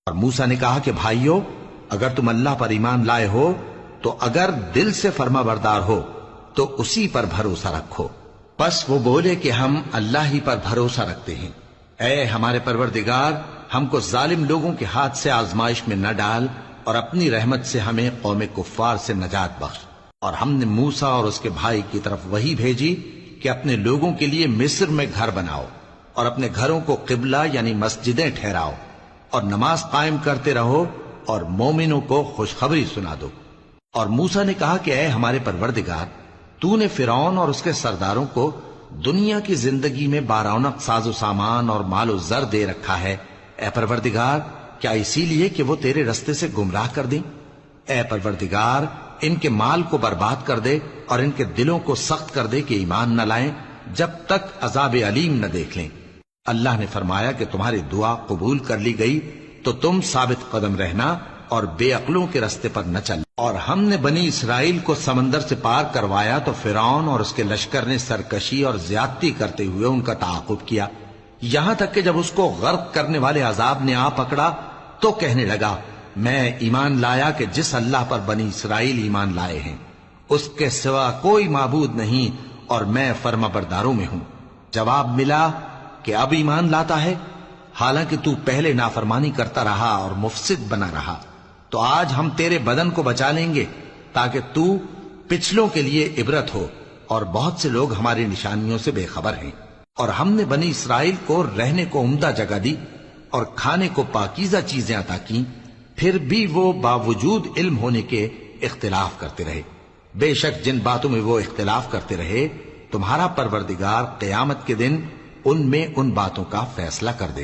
اور موسیٰ نے کہا کہ بھائیو، اگر تم اللہ پر ایمان لائے ہو تو اگر دل سے فرما بردار ہو تو اسی پر بھروسہ رکھو۔ پس وہ بولے کہ ہم اللہ ہی پر بھروسہ رکھتے ہیں۔ اے ہمارے پروردگار، ہم کو ظالم لوگوں کے ہاتھ سے آزمائش میں نہ ڈال، اور اپنی رحمت سے ہمیں قوم کفار سے نجات بخش۔ اور ہم نے موسیٰ اور اس کے بھائی کی طرف وحی بھیجی کہ اپنے لوگوں کے لیے مصر میں گھر بناؤ، اور اپنے گھروں کو قبلہ یعنی مسجدیں ٹھہراؤ، اور نماز قائم کرتے رہو، اور مومنوں کو خوشخبری سنا دو۔ اور موسیٰ نے کہا کہ اے ہمارے پروردگار، تو نے فرعون اور اس کے سرداروں کو دنیا کی زندگی میں بارونق ساز و سامان اور مال و زر دے رکھا ہے۔ اے پروردگار، کیا اسی لیے کہ وہ تیرے رستے سے گمراہ کر دیں؟ اے پروردگار، ان کے مال کو برباد کر دے اور ان کے دلوں کو سخت کر دے کہ ایمان نہ لائیں جب تک عذاب علیم نہ دیکھ لیں۔ اللہ نے فرمایا کہ تمہاری دعا قبول کر لی گئی، تو تم ثابت قدم رہنا اور بے عقلوں کے رستے پر نہ چل۔ اور ہم نے بنی اسرائیل کو سمندر سے پار کروایا تو فرعون اور اس کے لشکر نے سرکشی اور زیادتی کرتے ہوئے ان کا تعاقب کیا، یہاں تک کہ جب اس کو غرق کرنے والے عذاب نے آ پکڑا تو کہنے لگا، میں ایمان لایا کہ جس اللہ پر بنی اسرائیل ایمان لائے ہیں اس کے سوا کوئی معبود نہیں، اور میں فرما برداروں میں ہوں۔ جواب ملا کہ اب ایمان لاتا ہے، حالانکہ تو پہلے نافرمانی کرتا رہا اور مفسد بنا رہا، تو آج ہم تیرے بدن کو بچا لیں گے تاکہ تو پچھلوں کے لیے عبرت ہو، اور بہت سے لوگ ہماری نشانیوں سے بے خبر ہیں۔ اور ہم نے بنی اسرائیل کو رہنے کو عمدہ جگہ دی اور کھانے کو پاکیزہ چیزیں عطا کیں، پھر بھی وہ باوجود علم ہونے کے اختلاف کرتے رہے۔ بے شک جن باتوں میں وہ اختلاف کرتے رہے، تمہارا پروردگار قیامت کے دن ان میں ان باتوں کا فیصلہ کر دے گا۔